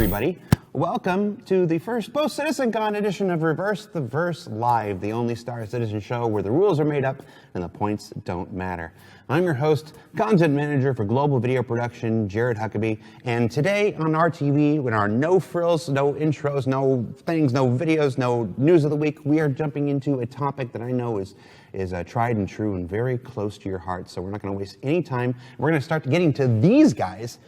everybody. Welcome to the first post-CitizenCon edition of Reverse the Verse Live, the only Star Citizen show where the rules are made up and the points don't matter. I'm your host, content manager for global video production, Jared Huckabee, and today on RTV, with our no frills, no intros, no things, no videos, no news of the week, we are jumping into a topic that I know is tried and true and very close to your heart, so we're not going to waste any time. We're going to start getting to these guys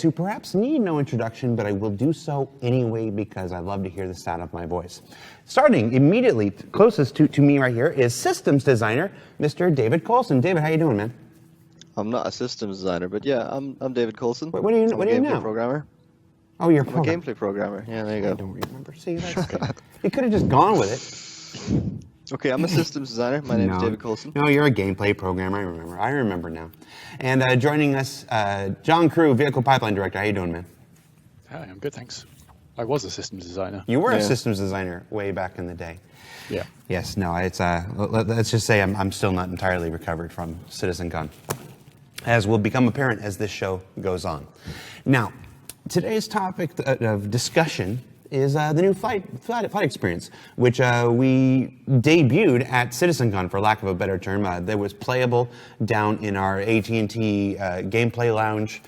who perhaps need no introduction, but I will do so anyway because I love to hear the sound of my voice. Starting immediately closest to me right here is systems designer, Mr. David Colson. David, how you doing, man? I'm not a systems designer, but yeah, I'm David Colson. What do you I'm a gameplay now? Programmer. Oh, you're a gameplay programmer. Yeah, there you go. I don't remember. See, that's good. You could have just gone with it. Okay, I'm a systems designer. My name is David Colson. No, you're a gameplay programmer. I remember now. And joining us, John Crewe, Vehicle Pipeline Director. How you doing, man? Hi, I'm good, thanks. I was a systems designer. You were a systems designer way back in the day. Yeah. Yes, no, it's, let's just say I'm still not entirely recovered from CitizenCon, as will become apparent as this show goes on. Now, today's topic of discussion is the new flight experience, which we debuted at CitizenCon, for lack of a better term. That was playable down in our AT&T gameplay lounge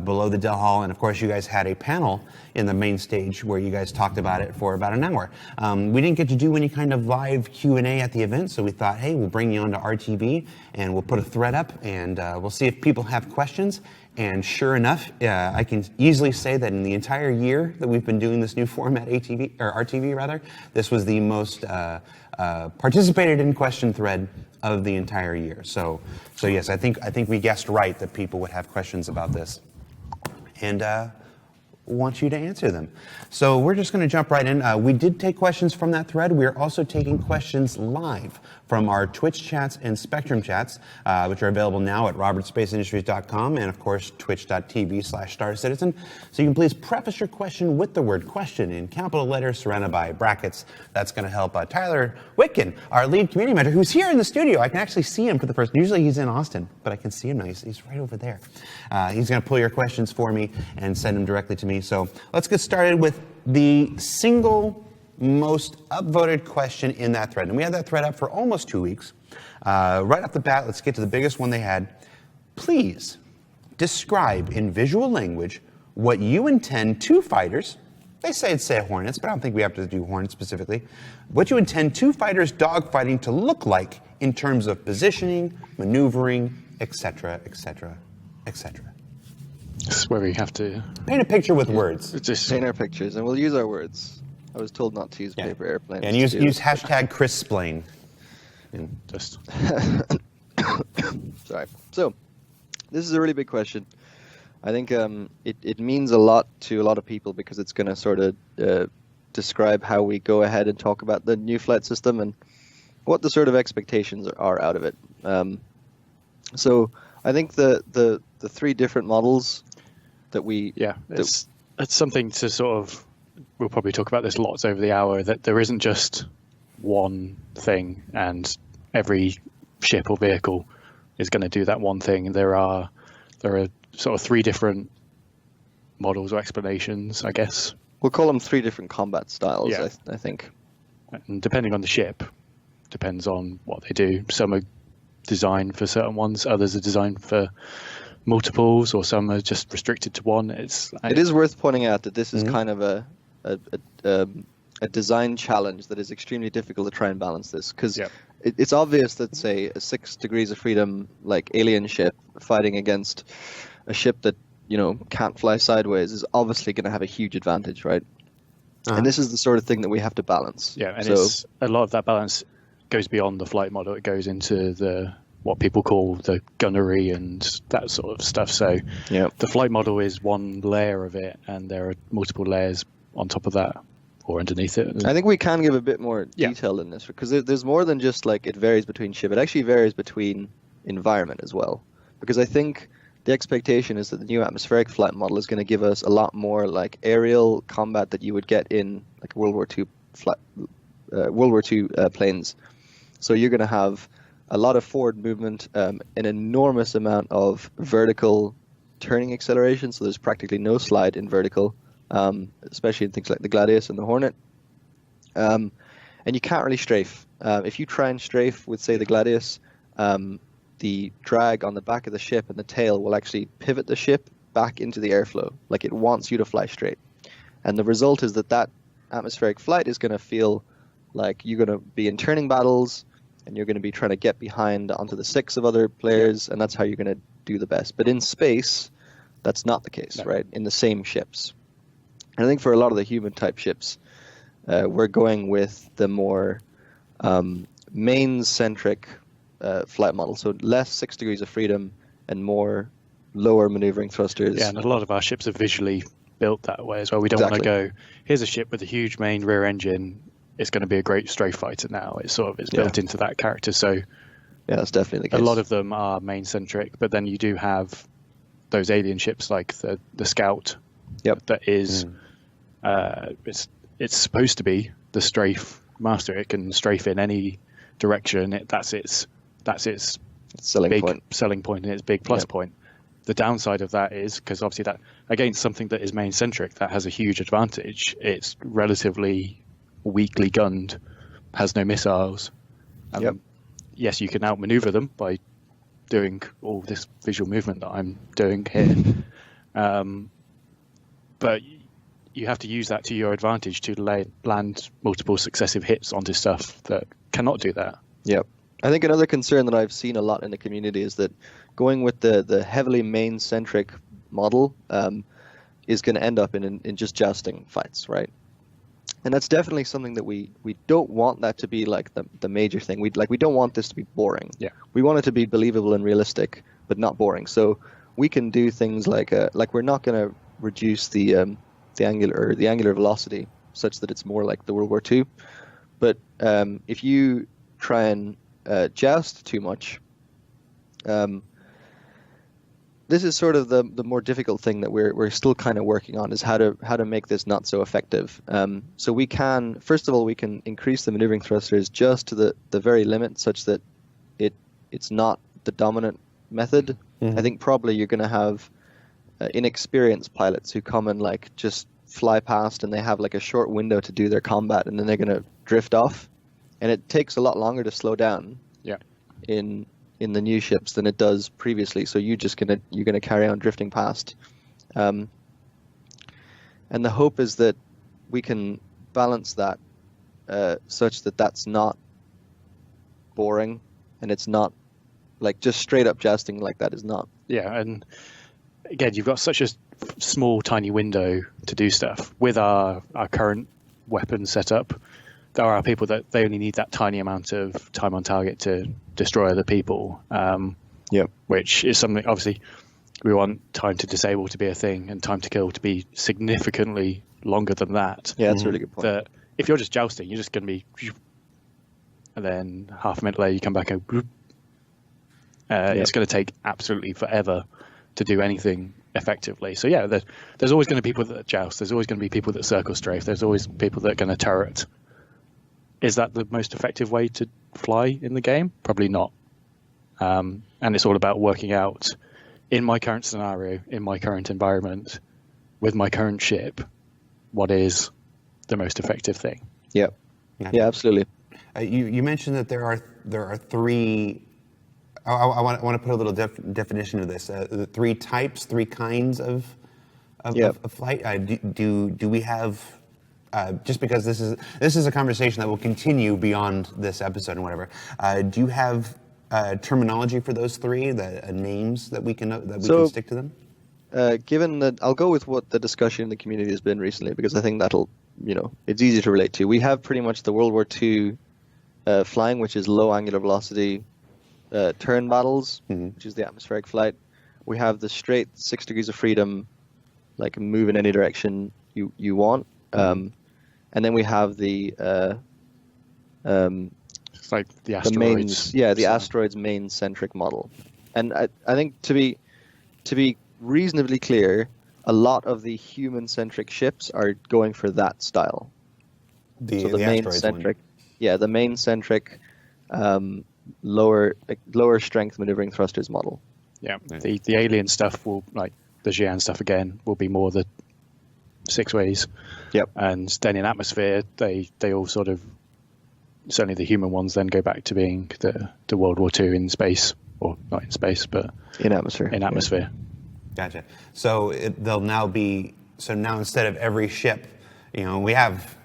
below the Dell Hall, and of course you guys had a panel in the main stage where you guys talked about it for about an hour. We didn't get to do any kind of live Q&A at the event, so we thought, hey, we'll bring you onto RTV and we'll put a thread up and we'll see if people have questions. And sure enough, I can easily say that in the entire year that we've been doing this new format, RTV, this was the most participated in question thread of the entire year. So yes, I think we guessed right that people would have questions about this, and want you to answer them. So we're just going to jump right in. We did take questions from that thread. We are also taking questions live from our Twitch chats and Spectrum chats, which are available now at robertspaceindustries.com and, of course, twitch.tv/StarCitizen. So you can please preface your question with the word question in capital letters surrounded by brackets. That's going to help Tyler Witkin, our lead community manager, who's here in the studio. I can actually see him for the first. Usually he's in Austin, but I can see him now. He's right over there. He's going to pull your questions for me and send them directly to me. So let's get started with the single most upvoted question in that thread. And we had that thread up for almost 2 weeks. Right off the bat, let's get to the biggest one they had. Please describe in visual language what you intend two fighters, they say Hornets, but I don't think we have to do Hornets specifically, what you intend two fighters dogfighting to look like in terms of positioning, maneuvering, etc., etc., etc. This is where we have to paint a picture with words. Just paint our pictures, and we'll use our words. I was told not to use paper airplanes. And use hashtag ChrisSplain. just. Sorry. So, this is a really big question. I think it means a lot to a lot of people because it's going to sort of describe how we go ahead and talk about the new flight system and what the sort of expectations are out of it. So, I think the three different models that we... Yeah, it's something to sort of... We'll probably talk about this lots over the hour, that there isn't just one thing and every ship or vehicle is going to do that one thing. There are sort of three different models or explanations, I guess. We'll call them three different combat styles, yeah. I think. And depending on the ship, depends on what they do. Some are designed for certain ones, others are designed for multiples, or some are just restricted to one. It is worth pointing out that this is kind of a design challenge that is extremely difficult to try and balance this, because it's obvious that, say, a 6 degrees of freedom like alien ship fighting against a ship that can't fly sideways is obviously going to have a huge advantage, right? And this is the sort of thing that we have to balance. Yeah, and it's a lot of that balance goes beyond the flight model. It goes into what people call the gunnery and that sort of stuff. So the flight model is one layer of it, and there are multiple layers on top of that or underneath it. I think we can give a bit more detail in this, because there's more than just like it varies between ship. It actually varies between environment as well, because I think the expectation is that the new atmospheric flight model is going to give us a lot more like aerial combat that you would get in like World War II planes. So you're going to have a lot of forward movement, an enormous amount of vertical turning acceleration. So there's practically no slide in vertical. especially in things like the Gladius and the Hornet. And you can't really strafe. If you try and strafe with, say, the Gladius, the drag on the back of the ship and the tail will actually pivot the ship back into the airflow. Like, it wants you to fly straight. And the result is that atmospheric flight is going to feel like you're going to be in turning battles, and you're going to be trying to get behind onto the sticks of other players, and that's how you're going to do the best. But in space, that's not the case, right? In the same ships. And I think for a lot of the human-type ships, we're going with the more main-centric flight model. So less 6 degrees of freedom and more lower maneuvering thrusters. Yeah, and a lot of our ships are visually built that way as well. We don't want to go, here's a ship with a huge main rear engine, it's going to be a great strafe fighter now. It's built into that character. So yeah, that's definitely the case. A lot of them are main centric, but then you do have those alien ships like the Scout. Yep. That is it's supposed to be the strafe master. It can strafe in any direction. That's its selling big point. selling point and its big plus point. The downside of that is, because obviously that against something that is main centric, that has a huge advantage. It's relatively weakly gunned, has no missiles. Yes, you can outmaneuver them by doing all this visual movement that I'm doing here, but you have to use that to your advantage to land multiple successive hits onto stuff that cannot do that. Yep. I think another concern that I've seen a lot in the community is that going with the heavily main-centric model is going to end up in just jousting fights, right? And that's definitely something that we don't want that to be like the major thing. We don't want this to be boring. Yeah. We want it to be believable and realistic, but not boring. So we can do things like we're not going to reduce the angular velocity such that it's more like the World War II. But if you try and joust too much, this is sort of the more difficult thing that we're still kind of working on, is how to make this not so effective. So we can, first of all, we can increase the maneuvering thrusters just to the very limit, such that it's not the dominant method. I think probably you're going to have inexperienced pilots who come and like just fly past, and they have like a short window to do their combat, and then they're going to drift off, and it takes a lot longer to slow down. Yeah. In the new ships than it does previously, so you're gonna carry on drifting past, and the hope is that we can balance that such that that's not boring, and it's not like just straight up jousting like that is not. Yeah, and again, you've got such a small, tiny window to do stuff with our current weapon setup. There are people that they only need that tiny amount of time on target to destroy other people. Which is something, obviously, we want time to disable to be a thing and time to kill to be significantly longer than that. Yeah, that's a really good point. That if you're just jousting, you're just going to be, and then half a minute later you come back and it's going to take absolutely forever to do anything effectively. So yeah, there's always going to be people that joust. There's always going to be people that circle strafe. There's always people that are going to turret. Is that the most effective way to fly in the game? Probably not. And it's all about working out, in my current scenario, in my current environment, with my current ship, what is the most effective thing. Yeah, absolutely. You mentioned that there are three. I want to put a little definition of this. 3 types, 3 kinds of flight. Do we have? Just because this is a conversation that will continue beyond this episode and whatever. Do you have terminology for those 3, the names that we can stick to them? Given that, I'll go with what the discussion in the community has been recently, because I think that'll, it's easy to relate to. We have pretty much the World War II flying, which is low angular velocity turn battles, which is the atmospheric flight. We have the straight 6 degrees of freedom, like move in any direction you want. And then we have the it's like the asteroids. The asteroids main centric model. And I think to be reasonably clear, a lot of the human centric ships are going for that style. The main centric, the main centric lower strength maneuvering thrusters model. Yeah, the alien stuff will, like the Xi'an stuff again, will be more the six ways. Yep. And then in atmosphere, they all sort of, certainly the human ones, then go back to being the World War II in space, or not in space, but In atmosphere. in atmosphere. Gotcha. So they'll now be, so now instead of every ship, we have,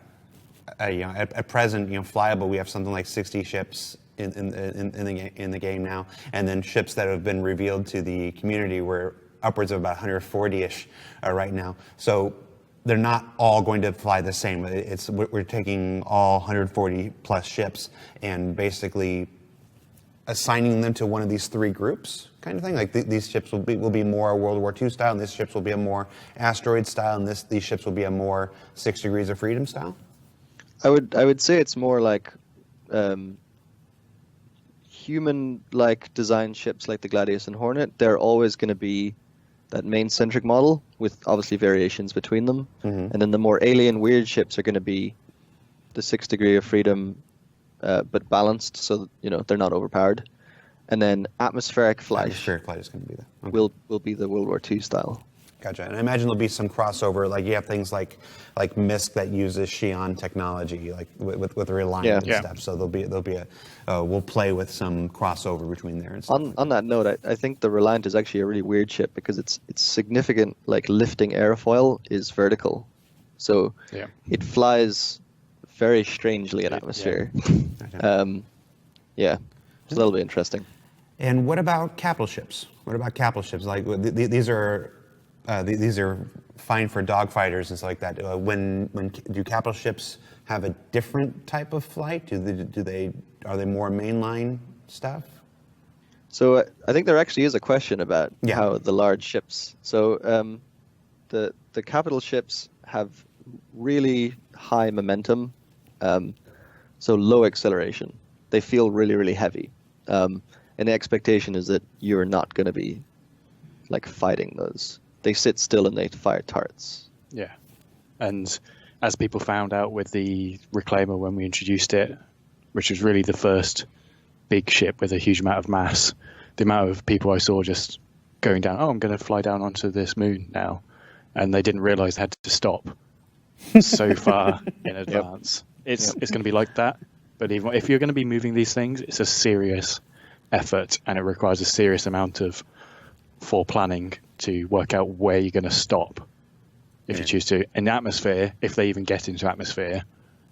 at present, flyable, we have something like 60 ships in the game now, and then ships that have been revealed to the community were upwards of about 140-ish right now. So they're not all going to fly the same. We're taking all 140 plus ships and basically assigning them to one of these three groups, kind of thing. Like these ships will be more World War II style, and these ships will be a more asteroid style, and these ships will be a more 6 Degrees of Freedom style. I would say it's more like human-like design ships like the Gladius and Hornet. They're always going to be that main-centric model with obviously variations between them. And then the more alien weird ships are going to be the 6 Degree of Freedom, but balanced, so they're not overpowered. And then atmospheric flight. Atmospheric flight is going to be that. Okay. Will be the World War II style. Gotcha. And I imagine there'll be some crossover. Like you have things like MISC that uses Xi'an technology, like with Reliant and stuff. So there'll be we'll play with some crossover between there and stuff. On that note, I think the Reliant is actually a really weird ship because its significant lifting airfoil is vertical, so it flies very strangely in atmosphere. It's a little bit interesting. And what about capital ships? Like these are fine for dogfighters and stuff like that. When do capital ships have a different type of flight? Are they more mainline stuff? So I think there actually is a question about how the large ships. So the capital ships have really high momentum, so low acceleration. They feel really, really heavy, and the expectation is that you're not going to be fighting those. They sit still and they fire turrets. Yeah, and as people found out with the Reclaimer when we introduced it, which was really the first big ship with a huge amount of mass, the amount of people I saw just going down, I'm going to fly down onto this moon now, and they didn't realize they had to stop so far in advance. It's going to be like that, but even if you're going to be moving these things, it's a serious effort, and it requires a serious amount of planning to work out where you're going to stop if you choose to. In the atmosphere, if they even get into atmosphere,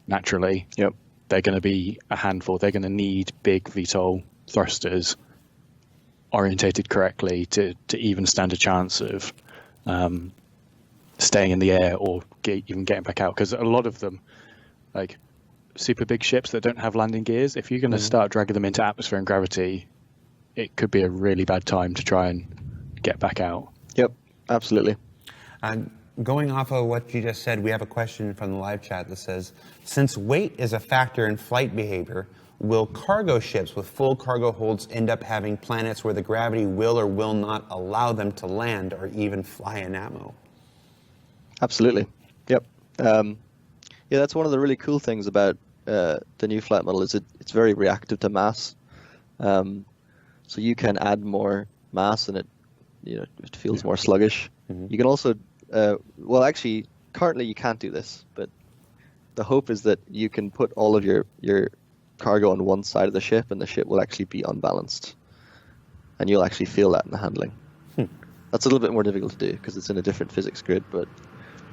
naturally, they're going to be a handful. They're going to need big VTOL thrusters orientated correctly to even stand a chance of staying in the air or even getting back out. Because a lot of them, like super big ships that don't have landing gears, if you're going to start dragging them into atmosphere and gravity, it could be a really bad time to try and get back out. Yep, absolutely. Going off of what you just said, we have a question from the live chat that says, since weight is a factor in flight behavior, will cargo ships with full cargo holds end up having planets where the gravity will or will not allow them to land or even fly in atmo? Absolutely. Yep. That's one of the really cool things about the new flight model is it's very reactive to mass. So you can add more mass and it feels more sluggish. You can also, actually, currently you can't do this, but the hope is that you can put all of your cargo on one side of the ship and the ship will actually be unbalanced. And you'll actually feel that in the handling. That's a little bit more difficult to do because it's in a different physics grid, but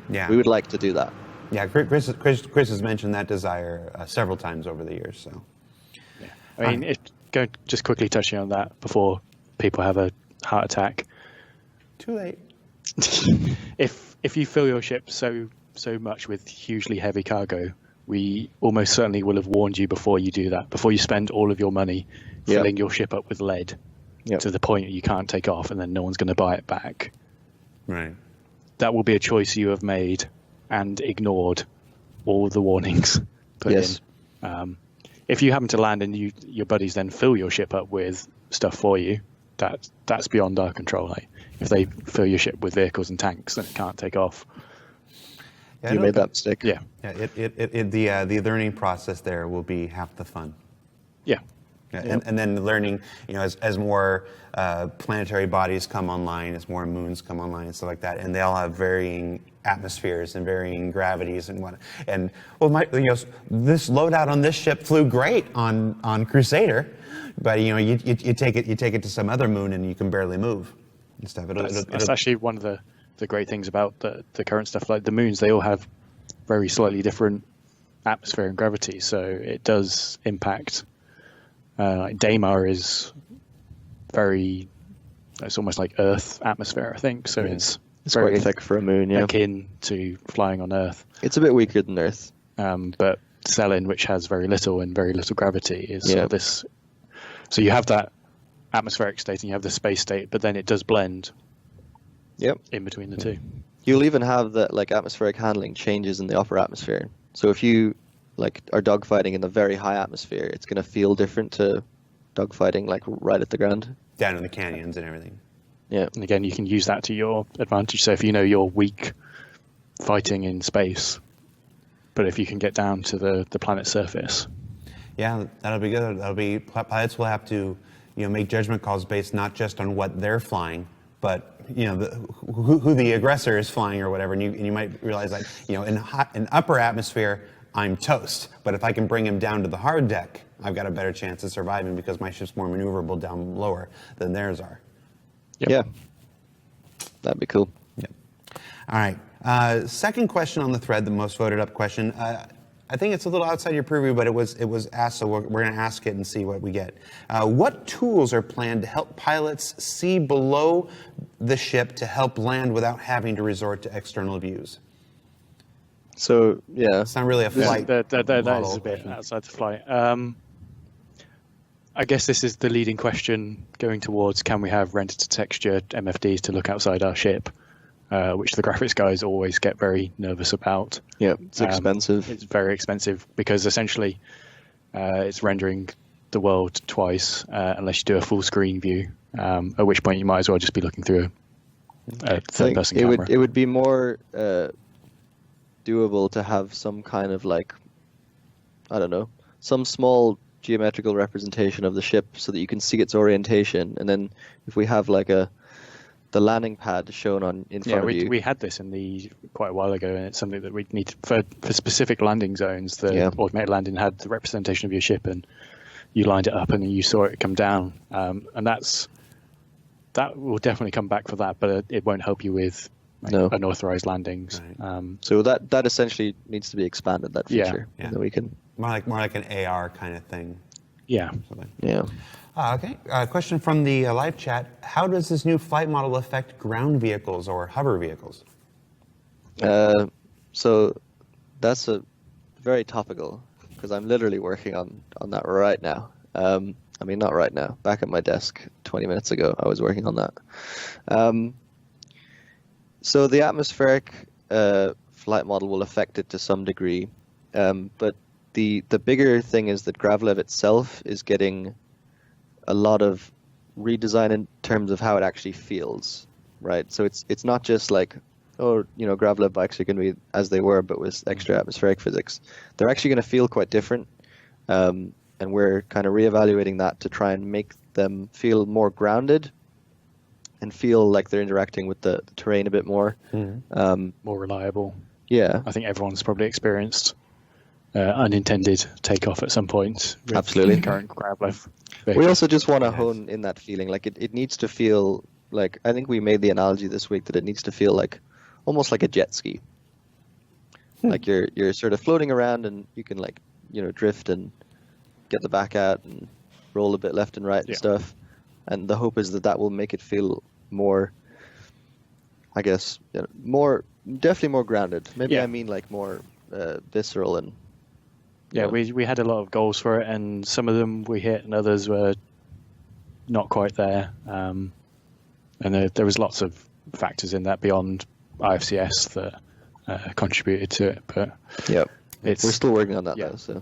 we would like to do that. Yeah, Chris has mentioned that desire several times over the years. So, I mean, just quickly touching on that before people have a heart attack. Too late. If you fill your ship so much with hugely heavy cargo, we almost certainly will have warned you before you do that. Before you spend all of your money filling your ship up with lead to the point you can't take off, and then no one's going to buy it back. Right. That will be a choice you have made and ignored all the warnings put in. If you happen to land and your buddies then fill your ship up with stuff for you, that's beyond our control. If they fill your ship with vehicles and tanks and it can't take off, you made that mistake. The learning process there will be half the fun. And then learning, as more planetary bodies come online, as more moons come online and stuff like that, and they all have varying atmospheres and varying gravities and what. And well, this loadout on this ship flew great on Crusader, but you take it to some other moon and you can barely move and stuff. That's actually one of the great things about the current stuff. Like the moons, they all have very slightly different atmosphere and gravity, so it does impact. Like Daymar is it's almost like Earth atmosphere, I think. So it's very quite thick for a moon, yeah. Akin to flying on Earth. It's a bit weaker than Earth. But Selene, which has very little gravity, is sort of this. So you have that atmospheric state and you have the space state, but then it does blend. Yep. In between the two. You'll even have that atmospheric handling changes in the upper atmosphere. So if you are dogfighting in the very high atmosphere, it's going to feel different to dogfighting right at the ground. Down in the canyons and everything. Yeah. And again, you can use that to your advantage. So if you know you're weak fighting in space, but if you can get down to the planet's surface. Yeah, that'll be good. Pilots will have to make judgment calls based not just on what they're flying, but who the aggressor is flying or whatever. And you might realize in upper atmosphere, I'm toast. But if I can bring him down to the hard deck, I've got a better chance of surviving because my ship's more maneuverable down lower than theirs are. Yep. Yeah. That'd be cool. Yep. All right. Second question on the thread, the most voted up question. I think it's a little outside your purview, but it was asked, so we're going to ask it and see what we get. What tools are planned to help pilots see below the ship to help land without having to resort to external views? So, yeah. It's not really a flight. That is a bit outside the flight. I guess this is the leading question going towards, can we have render-to-texture MFDs to look outside our ship, which the graphics guys always get very nervous about. Yeah, it's expensive. It's very expensive because essentially it's rendering the world twice unless you do a full screen view, at which point you might as well just be looking through a third-person camera. It would be more doable to have some kind of some small geometrical representation of the ship so that you can see its orientation, and then if we have the landing pad shown in front of you. We had this quite a while ago, and it's something that we need for specific landing zones. The automated landing had the representation of your ship, and you lined it up, and you saw it come down. And that will definitely come back for that, but it won't help you with unauthorized landings. Right. So that essentially needs to be expanded. That feature, and then we can more like an AR kind of thing. Yeah. Yeah. Okay. Question from the live chat: how does this new flight model affect ground vehicles or hover vehicles? So that's a very topical, because I'm literally working on that right now. I mean, not right now. Back at my desk 20 minutes ago, I was working on that. So the atmospheric flight model will affect it to some degree, but the bigger thing is that Gravlev itself is getting a lot of redesign in terms of how it actually feels, right? So it's not just Gravlev bikes are going to be as they were, but with extra atmospheric physics. They're actually going to feel quite different, and we're kind of reevaluating that to try and make them feel more grounded and feel like they're interacting with the terrain a bit more. More reliable. Yeah. I think everyone's probably experienced unintended takeoff at some point. Absolutely. The current Gravlev. We also just want to hone in that feeling. It needs to feel like, I think we made the analogy this week that it needs to feel like almost like a jet ski. Like you're sort of floating around and you can drift and get the back out and roll a bit left and right and stuff. And the hope is that will make it feel more, I guess, definitely more grounded. Maybe I mean more visceral and. We had a lot of goals for it, and some of them we hit, and others were not quite there. And there was lots of factors in that beyond IFCS that contributed to it. But we're still working on that though. So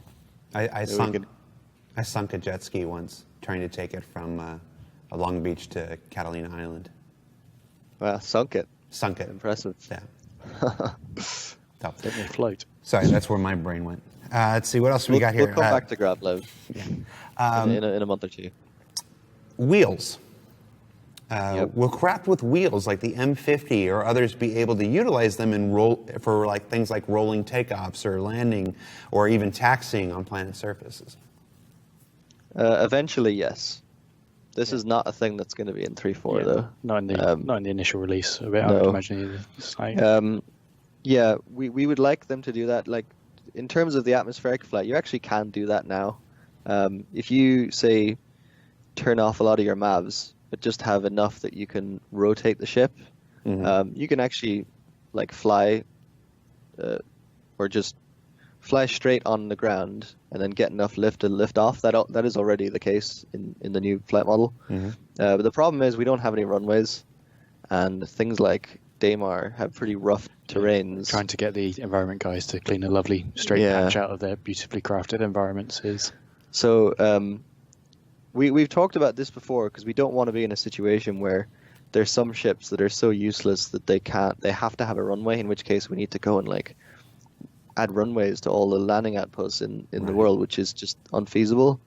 I sunk a jet ski once trying to take it from Long Beach to Catalina Island. Wow, sunk it. Impressive. Yeah. Tough. Didn't float. Sorry, that's where my brain went. Let's see, what else we got here? We'll come back to Gravlev in a month or two. Wheels. Will craft with wheels like the M50 or others be able to utilize them for like things like rolling takeoffs or landing or even taxiing on planet surfaces? Eventually, yes. This is not a thing that's going to be in 3.4 though. Not in the initial release of it. I No. would imagine either. It's like, Yeah, we would like them to do that. Like in terms of the atmospheric flight, you actually can do that now. If you say turn off a lot of your mavs, but just have enough that you can rotate the ship, you can actually like fly, or just fly straight on the ground and then get enough lift to lift off. That is already the case in the new flight model. But the problem is we don't have any runways, and things like Daymar have pretty rough terrains. trying to get the environment guys to clean a lovely straight patch out of their beautifully crafted environments is. So we've talked about this before because we don't want to be in a situation where there's some ships that are so useless that they have to have a runway, in which case we need to go and like add runways to all the landing outposts in the world, which is just unfeasible.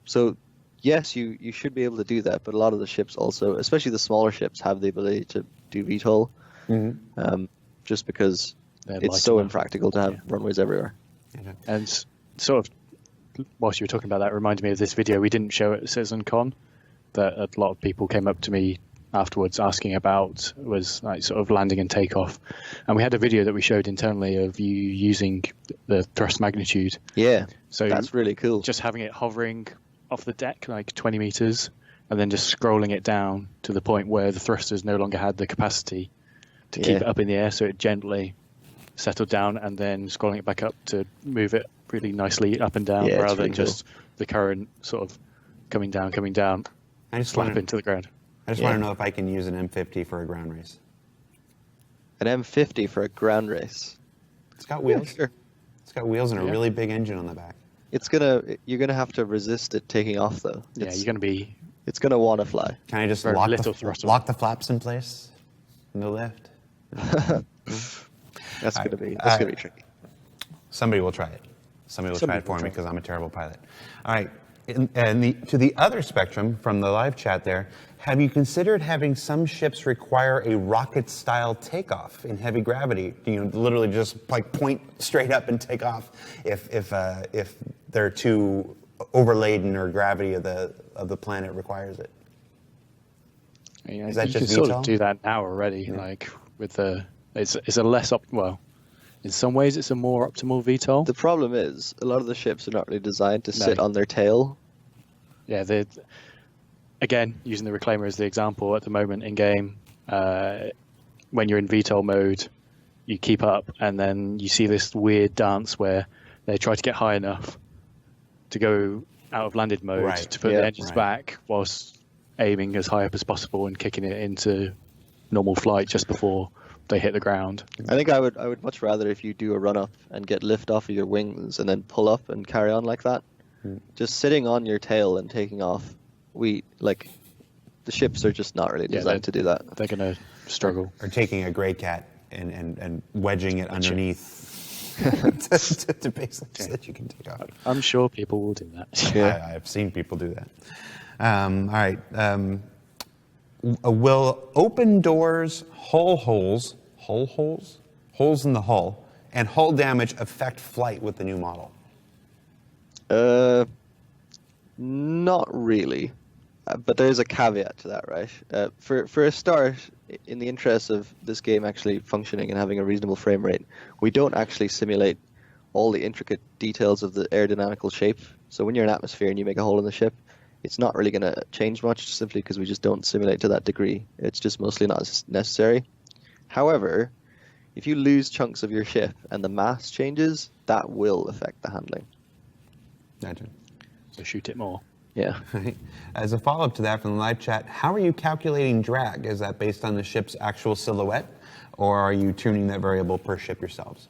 So yes, you should be able to do that, but a lot of the ships also, especially the smaller ships, have the ability to do VTOL, just because it's so impractical to have runways everywhere. And sort of, whilst you were talking about that, reminded me of this video we didn't show at CitizenCon that a lot of people came up to me afterwards asking about, was like sort of landing and takeoff. And we had a video that we showed internally of you using the thrust magnitude. Yeah, so that's really cool. Just having it hovering off the deck like 20 meters and then just scrolling it down to the point where the thrusters no longer had the capacity to keep it up in the air, so it gently settled down, and then scrolling it back up to move it really nicely up and down, rather than just the current sort of coming down, slap into the ground. I just want to know if I can use an M50 for a ground race. An M50 for a ground race? It's got wheels. Sure. It's got wheels and a really big engine on the back. You're gonna have to resist it taking off though. It's gonna want to fly. Can I just lock the flaps in place? No lift. That's gonna be tricky. Somebody will try it. Somebody will try it for me because I'm a terrible pilot. All right. To the other spectrum from the live chat there, have you considered having some ships require a rocket-style takeoff in heavy gravity? You know, literally just like point straight up and take off if they're too overladen or gravity of the planet requires it. Yeah, is that you just can VTOL? sort of do that now already. Like with it's a less well. In some ways, it's a more optimal VTOL. The problem is, a lot of the ships are not really designed to sit on their tail. Yeah, again, using the Reclaimer as the example at the moment in game, when you're in VTOL mode, you keep up, and then you see this weird dance where they try to get high enough to go out of landed mode to put the engines back, whilst aiming as high up as possible and kicking it into normal flight just before they hit the ground. I think I would much rather if you do a run up and get lift off of your wings and then pull up and carry on like that. Just sitting on your tail and taking off, the ships are just not really designed to do that. They're going to struggle. Or taking a gray cat and wedging it underneath to basically so that you can take off. I'm sure people will do that. Yeah. I've seen people do that. All right. Will open doors, holes in the hull, and hull damage affect flight with the new model? Not really, but there's a caveat to that, right? For a start, in the interest of this game actually functioning and having a reasonable frame rate, we don't actually simulate all the intricate details of the aerodynamical shape. So when you're in atmosphere and you make a hole in the ship, it's not really going to change much, simply because we just don't simulate to that degree. It's just mostly not necessary. However, if you lose chunks of your ship and the mass changes, that will affect the handling. Gotcha. So shoot it more. Yeah. As a follow-up to that from the live chat, how are you calculating drag? Is that based on the ship's actual silhouette, or are you tuning that variable per ship yourselves?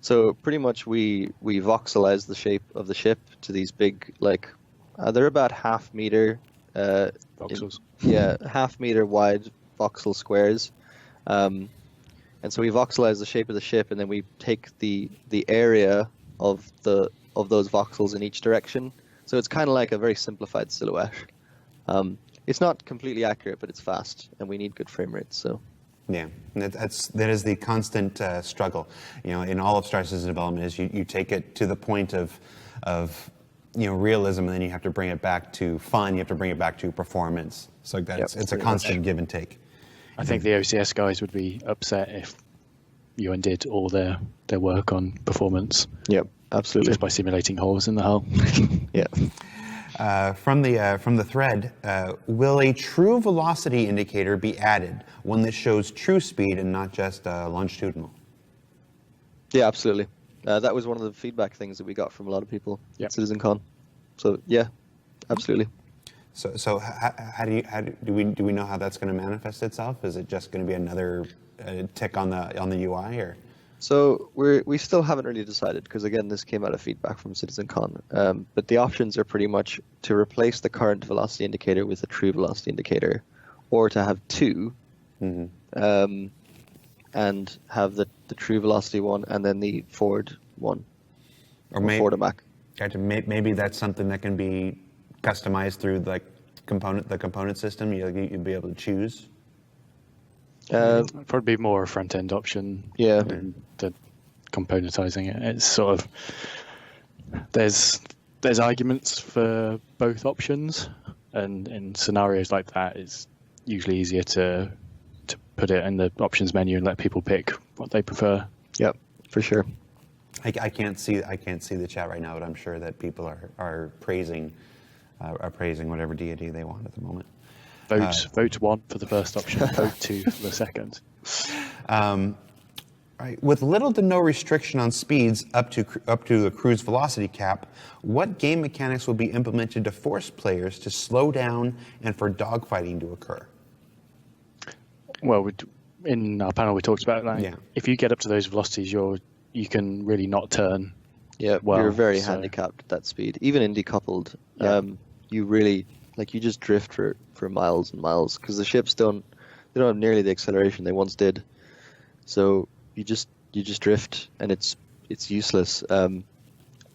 So pretty much we voxelize the shape of the ship to these big, they're about half meter. Voxels. Half meter wide voxel squares. And so we voxelize the shape of the ship, and then we take the area of those voxels in each direction. So it's kind of like a very simplified silhouette. It's not completely accurate, but it's fast, and we need good frame rates. So. Yeah, that is the constant struggle. In all of Star Citizen development, is you take it to the point of realism, and then you have to bring it back to fun. You have to bring it back to performance. So it's a constant give and take. I think the OCS guys would be upset if you undid all their work on performance. Yep, absolutely. Just by simulating holes in the hull. Yeah. From the thread, will a true velocity indicator be added, one that shows true speed and not just longitudinal? Yeah, absolutely. That was one of the feedback things that we got from a lot of people at CitizenCon. So yeah, absolutely. So how do we know how that's going to manifest itself? Is it just going to be another tick on the UI, or? So we still haven't really decided, because again, this came out of feedback from CitizenCon. But the options are pretty much to replace the current velocity indicator with a true velocity indicator, or to have two, and have the true velocity one and then the forward one, or forward and back. Gotcha. Maybe that's something that can be customized through the component system. You'd be able to choose. Probably be more a front end option. Yeah. Than the componentizing it. It's sort of there's arguments for both options, and in scenarios like that, it's usually easier to put it in the options menu and let people pick what they prefer. Yep, for sure. I can't see the chat right now, but I'm sure that people are praising whatever deity they want at the moment. Vote 1 for the first option, vote 2 for the second. Right. With little to no restriction on speeds up to the cruise velocity cap, what game mechanics will be implemented to force players to slow down and for dogfighting to occur? Well, in our panel we talked about if you get up to those velocities, you can really not turn. Yeah, you're very handicapped at that speed. Even in Decoupled, you really you just drift for miles and miles, because the ships don't have nearly the acceleration they once did. So you just drift, and it's useless.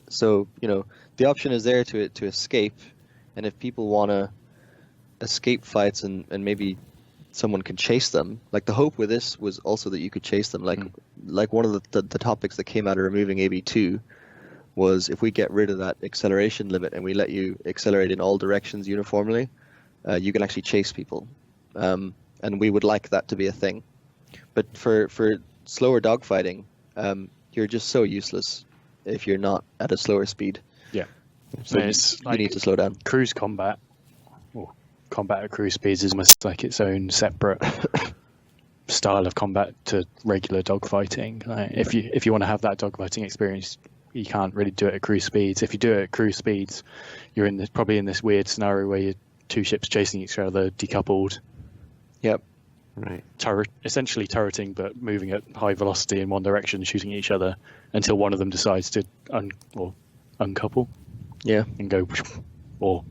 So the option is there to escape, and if people want to escape fights and maybe someone can chase them, the hope with this was also that you could chase them. Like one of the topics that came out of removing AB2 was, if we get rid of that acceleration limit and we let you accelerate in all directions uniformly, you can actually chase people, and we would like that to be a thing. But for slower dogfighting, you're just so useless if you're not at a slower speed. Yeah, so you need to slow down. Cruise combat, or combat at cruise speeds, is almost like its own separate style of combat to regular dogfighting. If you want to have that dogfighting experience, you can't really do it at cruise speeds. If you do it at cruise speeds, you're probably in this weird scenario where you're two ships chasing each other, decoupled. Yep. Right. Essentially turreting, but moving at high velocity in one direction, shooting each other until one of them decides to uncouple. Yeah. And go, or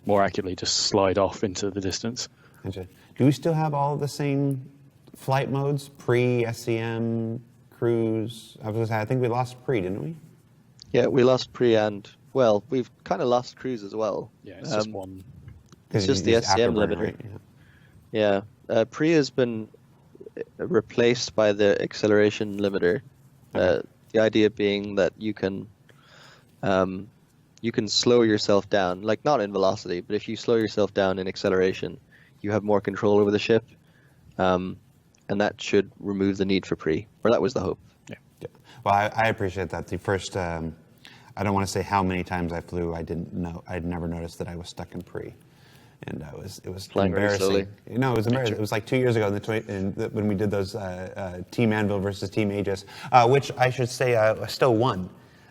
more accurately, just slide off into the distance. Gotcha. Do we still have all of the same flight modes? Pre, SCM, cruise? I think we lost pre, didn't we? Yeah, we lost pre, and we've kind of lost cruise as well. Yeah, it's just one. It's just the SCM limiter. Right? Yeah. Pre has been replaced by the acceleration limiter. The idea being that you can slow yourself down, not in velocity, but if you slow yourself down in acceleration, you have more control over the ship, and that should remove the need for pre. Or that was the hope. Yeah. Well, I appreciate that. The first, I don't want to say how many times I flew. I'd never noticed that I was stuck in pre. And it was flying embarrassing. No, it was embarrassing. It was like 2 years ago when we did those Team Anvil versus Team Aegis, which I should say still won.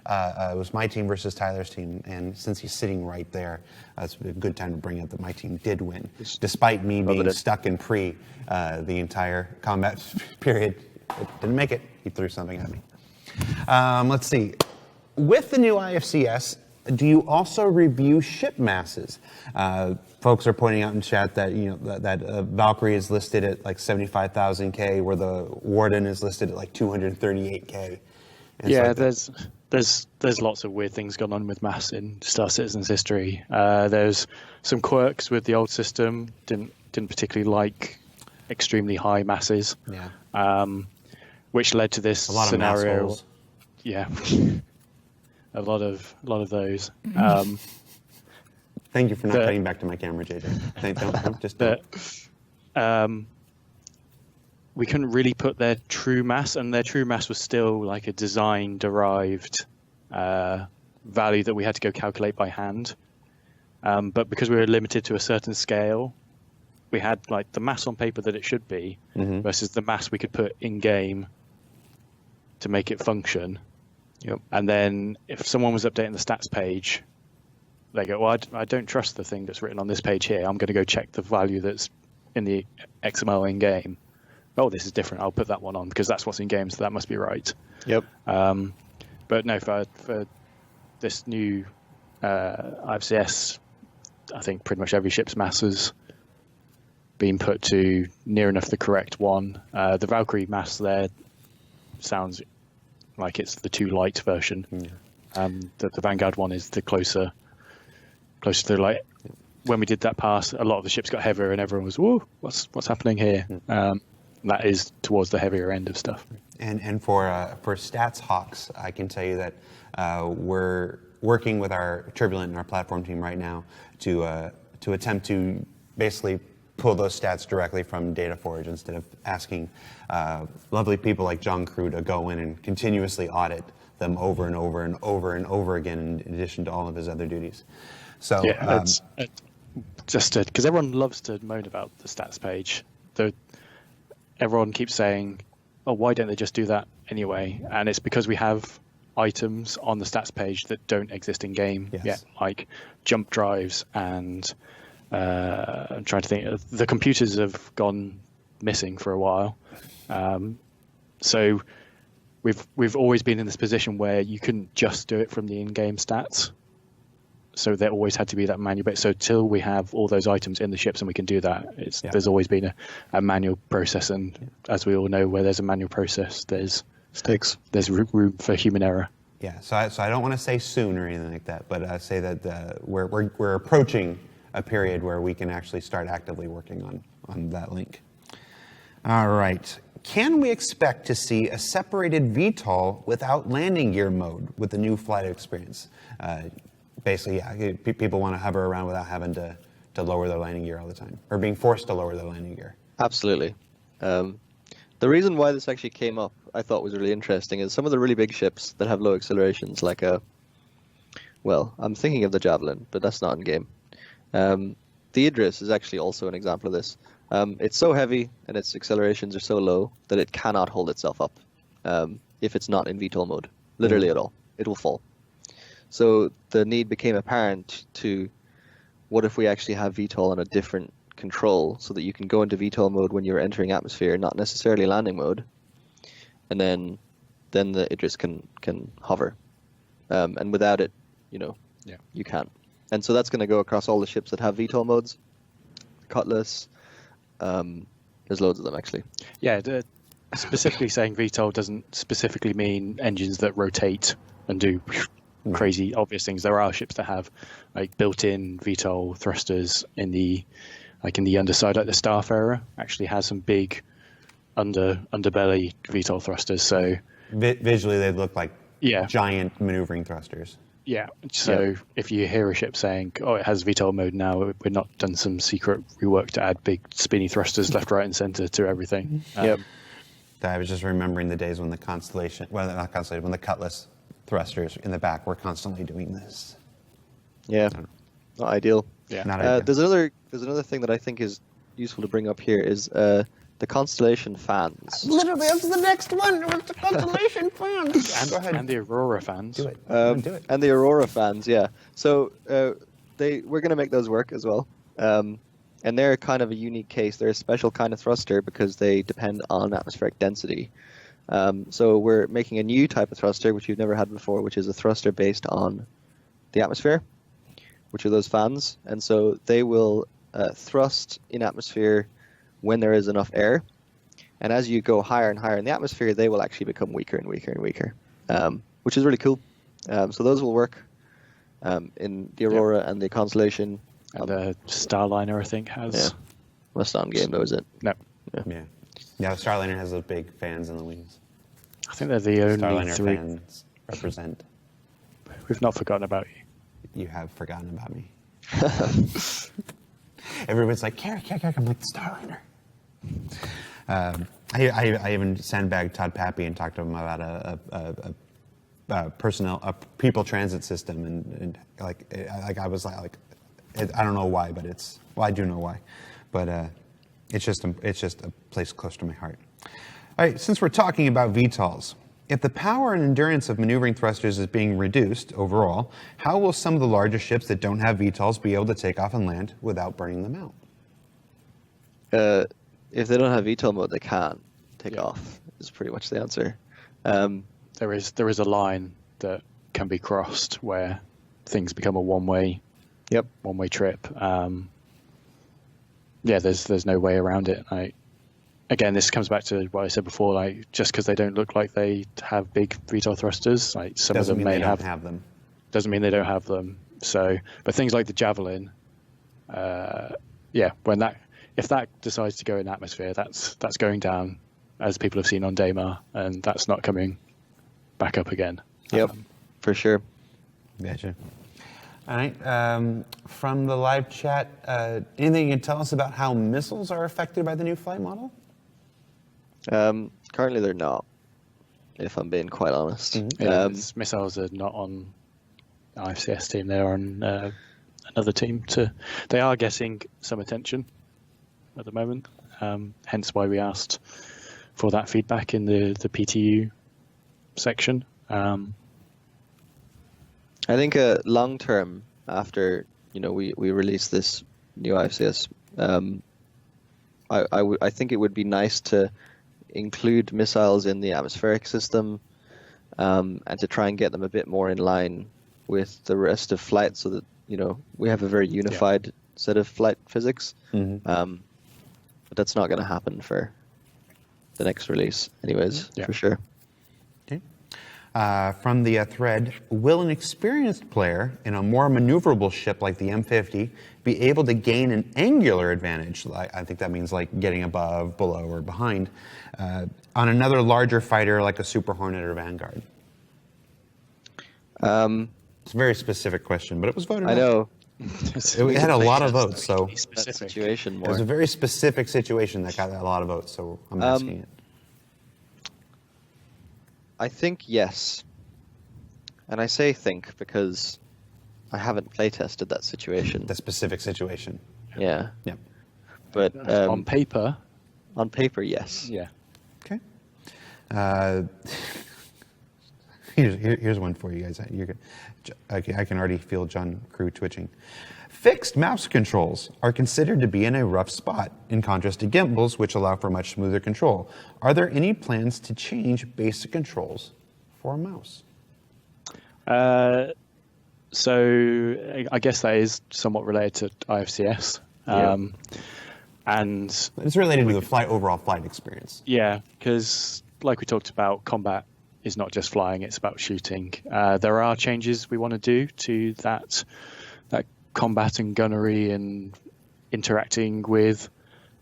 It was my team versus Tyler's team, and since he's sitting right there, it's a good time to bring up that my team did win, despite me being stuck in pre the entire combat period. It didn't make it. He threw something at me. Let's see. With the new IFCS, do you also review ship masses? Folks are pointing out in chat that that Valkyrie is listed at 75,000 K, where the Warden is listed at 238K. Yeah, there's there's lots of weird things going on with mass in Star Citizen's history. There's some quirks with the old system. Didn't particularly like extremely high masses. Yeah. Which led to this A lot scenario. of mass holes. Yeah. a lot of those. Thank you for not cutting back to my camera, JJ. Don't. We couldn't really put their true mass, and their true mass was still like a design-derived value that we had to go calculate by hand. But because we were limited to a certain scale, we had like the mass on paper that it should be versus the mass we could put in-game to make it function. Yep. And then if someone was updating the stats page, they go, well, I don't trust the thing that's written on this page here. I'm going to go check the value that's in the XML in-game. Oh, this is different. I'll put that one on because that's what's in game, so that must be right. Yep. But no, for this new IFCS, I think pretty much every ship's mass has been put to near enough the correct one. The Valkyrie mass there sounds like it's the too light version. The Vanguard one is the closer to the light. When we did that pass, a lot of the ships got heavier, and everyone was, "Whoa, what's happening here?" That is towards the heavier end of stuff. And for stats hawks, I can tell you that we're working with our Turbulent and our platform team right now to attempt to basically pull those stats directly from Data Forge instead of asking lovely people like John Crewe to go in and continuously audit them over and over and over and over again in addition to all of his other duties. So yeah, it's just because everyone loves to moan about the stats page. Everyone keeps saying, "Oh, why don't they just do that anyway?" And it's because we have items on the stats page that don't exist in game yet, like jump drives and I'm trying to think. The computers have gone missing for a while, so we've always been in this position where you couldn't just do it from the in-game stats. So there always had to be that manual bit. So till we have all those items in the ships and we can do that, there's always been a manual process. And as we all know, where there's a manual process, there's room for human error. Yeah. So I don't want to say soon or anything like that, but I say that we're approaching a period where we can actually start actively working on that link. All right. Can we expect to see a separated VTOL without landing gear mode with the new flight experience? Basically, yeah, people want to hover around without having to lower their landing gear all the time, or being forced to lower their landing gear. Absolutely. The reason why this actually came up, I thought was really interesting, is some of the really big ships that have low accelerations, like I'm thinking of the Javelin, but that's not in game. The Idris is actually also an example of this. It's so heavy and its accelerations are so low that it cannot hold itself up if it's not in VTOL mode, literally at all. It will fall. So the need became apparent to what if we actually have VTOL on a different control so that you can go into VTOL mode when you're entering atmosphere, not necessarily landing mode, and then the Idris can hover. And without it, you can't. And so that's going to go across all the ships that have VTOL modes. Cutlass, there's loads of them actually. Yeah, specifically saying VTOL doesn't specifically mean engines that rotate and do crazy obvious things. There are ships that have like built-in VTOL thrusters in the underside, like the Starfarer actually has some big underbelly VTOL thrusters. So visually they look like yeah. giant maneuvering thrusters. Yeah. So if you hear a ship saying, "Oh, it has VTOL mode now," we're not done some secret rework to add big spinny thrusters left, right, and center to everything. Yep. I was just remembering the days when the Constellation, well, not Constellation, when the Cutlass thrusters in the back were constantly doing this. Yeah. Not ideal. Yeah. Not ideal. There's another thing that I think is useful to bring up here is the Constellation fans. Literally, that's the next one. It's the Constellation fans. Go ahead. And the Aurora fans. Do it. Do it. And the Aurora fans, yeah. So we're going to make those work as well. And they're kind of a unique case. They're a special kind of thruster because they depend on atmospheric density. So we're making a new type of thruster, which you've never had before, which is a thruster based on the atmosphere, which are those fans. And so they will thrust in atmosphere when there is enough air. And as you go higher and higher in the atmosphere, they will actually become weaker and weaker and weaker, which is really cool. So those will work in the Aurora and the Constellation. And the Starliner, I think, has. Yeah. That's not in game, though, is it? No. Yeah. Yeah, the Starliner has those big fans in the wings. I think they're the only Starliner three. fans represent. We've not forgotten about you. You have forgotten about me. Everybody's like, Carrick. I'm like, the Starliner. I even sandbagged Todd Pappy and talked to him about a people transit system, and I was like, I don't know why, but I do know why, but it's just a place close to my heart. All right, since we're talking about VTOLs, if the power and endurance of maneuvering thrusters is being reduced overall, how will some of the larger ships that don't have VTOLs be able to take off and land without burning them out? If they don't have VTOL mode, they can't take off. Is pretty much the answer. There is a line that can be crossed where things become a one-way trip. There's no way around it. Again, this comes back to what I said before. Like, just because they don't look like they have big VTOL thrusters, like some Doesn't of them mean may they have don't have them. Doesn't mean they don't have them. So, but things like the Javelin, if that decides to go in the atmosphere, that's going down, as people have seen on Daymar, and that's not coming back up again. Yep, for sure. Gotcha. All right. From the live chat, anything you can tell us about how missiles are affected by the new flight model? Currently, they're not, if I'm being quite honest. Mm-hmm. Yeah, missiles are not on IFCS team. They're on another team. They are getting some attention at the moment. Hence why we asked for that feedback in the PTU section. I think long term, after we release this new IFCS, I think it would be nice to include missiles in the atmospheric system, and to try and get them a bit more in line with the rest of flight, so that we have a very unified set of flight physics. Mm-hmm. But that's not going to happen for the next release, anyways, for sure. Okay. From the thread, will an experienced player in a more maneuverable ship like the M50 be able to gain an angular advantage? I think that means like getting above, below, or behind on another larger fighter like a Super Hornet or Vanguard? It's a very specific question, but it was voted on. I know. It had a lot of votes, so That situation it more. was a very specific situation that got a lot of votes, so I'm asking it. I think yes. And I say think because I haven't playtested that situation. The specific situation. Yeah. Yeah. But On paper, yes. yeah. Okay. Here's one for you guys. You're good. Okay, I can already feel John Crewe twitching. Fixed mouse controls are considered to be in a rough spot, in contrast to gimbals, which allow for much smoother control. Are there any plans to change basic controls for a mouse? So I guess that is somewhat related to IFCS. And It's related to the overall flight experience. yeah, because like we talked about, combat is not just flying, it's about shooting. There are changes we want to do to that combat and gunnery and interacting with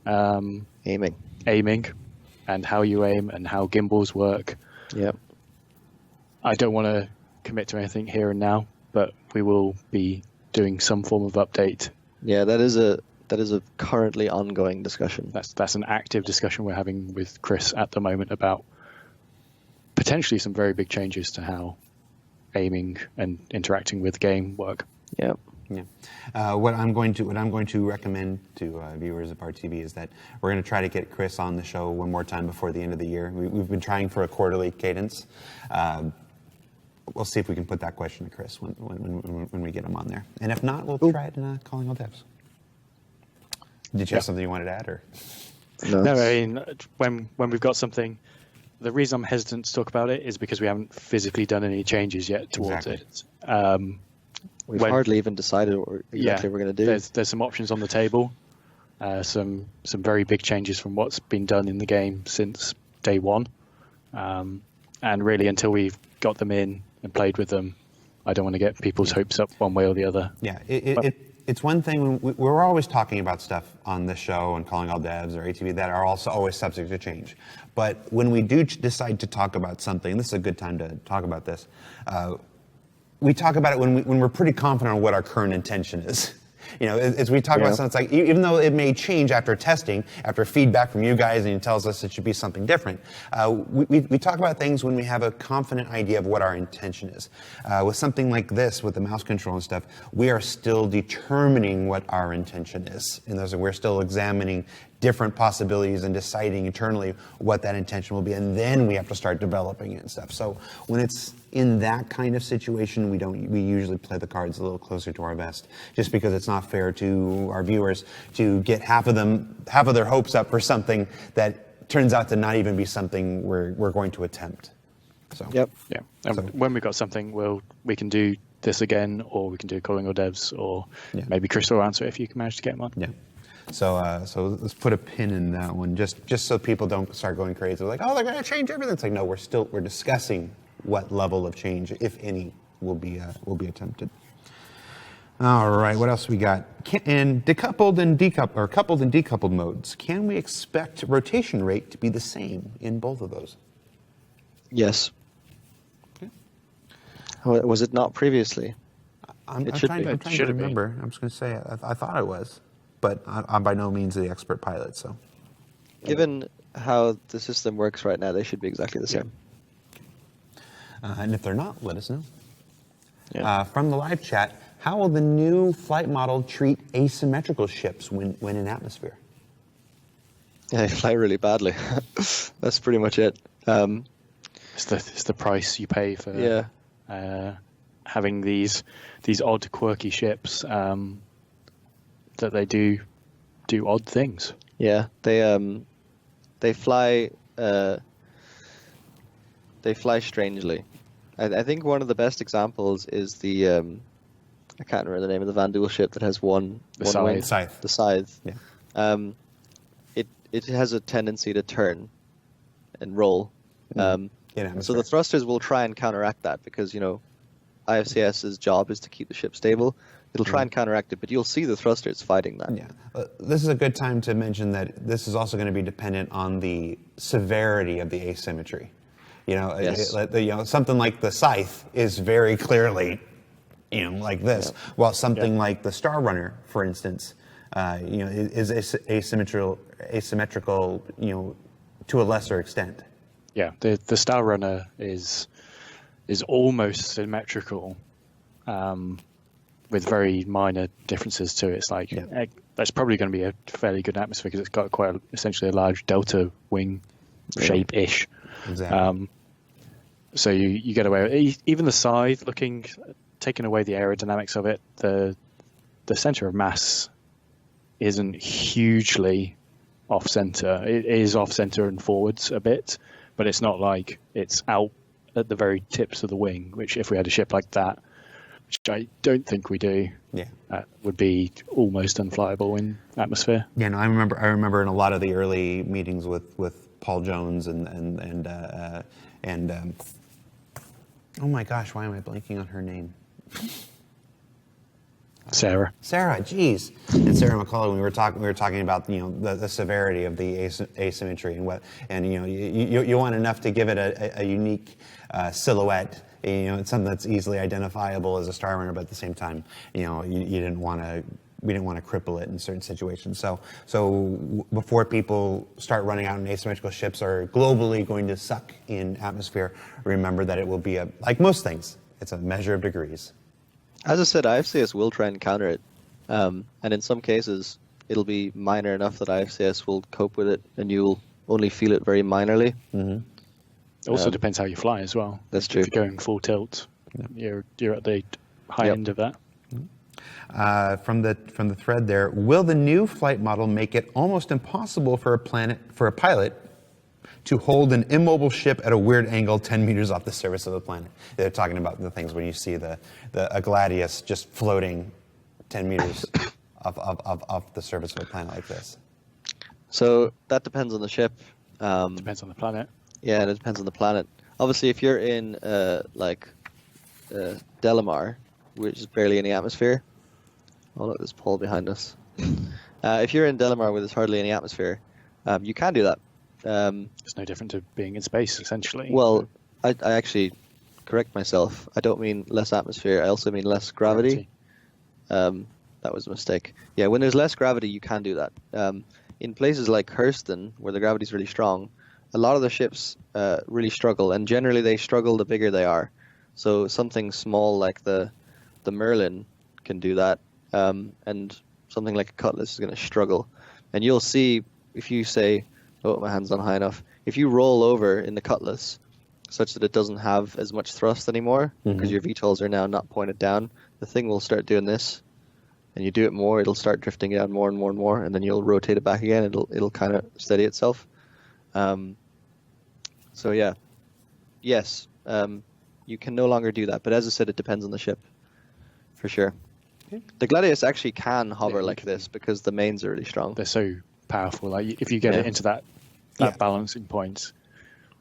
Aiming. and how you aim and how gimbals work. Yep. I don't want to commit to anything here and now, but we will be doing some form of update. Yeah, that is a currently ongoing discussion. That's an active discussion we're having with Chris at the moment about potentially some very big changes to how aiming and interacting with the game work. Yep. Yeah. What I'm going to recommend to viewers of RTV is that we're going to try to get Chris on the show one more time before the end of the year. We've been trying for a quarterly cadence. We'll see if we can put that question to Chris when we get him on there. And if not, we'll try it in Calling All Devs. Did you have something you wanted to add, or? No, I mean, when we've got something, the reason I'm hesitant to talk about it is because we haven't physically done any changes yet towards it. We've hardly even decided what exactly we're going to do. There's some options on the table, some very big changes from what's been done in the game since day one, and really until we've got them in and played with them, I don't want to get people's hopes up one way or the other. Yeah, it's one thing when we're always talking about stuff on this show and calling all devs or ATV that are also always subject to change. But when we do decide to talk about something, and this is a good time to talk about this, we talk about it when we're pretty confident on what our current intention is. You know, as we talk about something, it's like, even though it may change after testing, after feedback from you guys, and you tells us it should be something different, we talk about things when we have a confident idea of what our intention is. With something like this, with the mouse control and stuff, we are still determining what our intention is. And we're still examining different possibilities and deciding internally what that intention will be, and then we have to start developing it and stuff. So when it's in that kind of situation, we usually play the cards a little closer to our vest, just because it's not fair to our viewers to get half of their hopes up for something that turns out to not even be something we're going to attempt. So Yep. Yeah. And when we've got something, we can do this again, or we can do calling all devs, or maybe Chris will answer it if you can manage to get him on. Yeah. So let's put a pin in that one, just so people don't start going crazy. They're like, oh, they're going to change everything. It's like, no, we're discussing what level of change, if any, will be attempted. All right, what else we got? In coupled and decoupled modes, can we expect rotation rate to be the same in both of those? Yes. Okay. Was it not previously? I'm It should trying be. to remember. I'm just going to say I thought it was, but I'm by no means the expert pilot. So, Given how the system works right now, they should be exactly the same. and if they're not, let us know. Yeah. From the live chat, how will the new flight model treat asymmetrical ships when in atmosphere? Yeah, they fly really badly. That's pretty much it. It's the price you pay for having these odd, quirky ships that they do odd things. Yeah, they fly strangely. I think one of the best examples is the I can't remember the name of the Van Duel ship that has one wing. Scythe. The Scythe. Yeah. It has a tendency to turn and roll. In So atmosphere. the thrusters will try and counteract that because, IFCS's job is to keep the ship stable. It'll try and counteract it, but you'll see the thrusters fighting that. Yeah. This is a good time to mention that this is also going to be dependent on the severity of the asymmetry. Yes. Something like the Scythe is very clearly, like this, while something like the Star Runner, for instance, is asymmetrical, to a lesser extent. Yeah, the Star Runner is almost symmetrical, with very minor differences to it. It's like that's probably going to be a fairly good atmosphere because it's got essentially a large delta wing shape-ish. Exactly. So you get away with even the Scythe taking away the aerodynamics of it. The center of mass isn't hugely off center. It is off center and forwards a bit, but it's not like it's out at the very tips of the wing, which if we had a ship like that, which I don't think we do, would be almost unflyable in atmosphere. Yeah, no, I remember in a lot of the early meetings with Paul Jones and oh my gosh, why am I blanking on her name? Sarah, geez, and Sarah McCullough. We were talking about the severity of the asymmetry and you want enough to give it a unique silhouette. It's something that's easily identifiable as a Star Runner, but at the same time, we didn't want to cripple it in certain situations. So before people start running out in asymmetrical ships are globally going to suck in atmosphere, remember that it will be like most things, it's a measure of degrees. As I said, IFCS will try and counter it, and in some cases it'll be minor enough that IFCS will cope with it, and you'll only feel it very minorly. Mm-hmm. it also depends how you fly as well. That's true. If you're going full tilt, you're at the high end of that. From the thread there, will the new flight model make it almost impossible for a pilot to hold an immobile ship at a weird angle 10 meters off the surface of the planet? They're talking about the things when you see a Gladius just floating 10 meters off the surface of a planet like this. So that depends on the ship. Depends on the planet. Yeah, and it depends on the planet. Obviously, if you're in Delamar, which is barely any atmosphere. Oh look, there's Paul behind us. If you're in Delamar where there's hardly any atmosphere, you can do that. It's no different to being in space, essentially. Well, I actually correct myself. I don't mean less atmosphere. I also mean less gravity. That was a mistake. Yeah, when there's less gravity, you can do that. In places like Hurston, where the gravity's really strong, a lot of the ships really struggle, and generally they struggle the bigger they are. So something small like the Merlin can do that, and something like a Cutlass is going to struggle. And you'll see if you say, "Oh, my hand's not high enough." If you roll over in the Cutlass, such that it doesn't have as much thrust anymore, because your VTOLs are now not pointed down, the thing will start doing this. And you do it more, it'll start drifting down more and more and more, and then you'll rotate it back again. It'll kind of steady itself. So yeah, yes, you can no longer do that. But as I said, it depends on the ship, for sure. The Gladius actually can hover like this because the mains are really strong. They're so powerful. Like if you get it into that balancing point,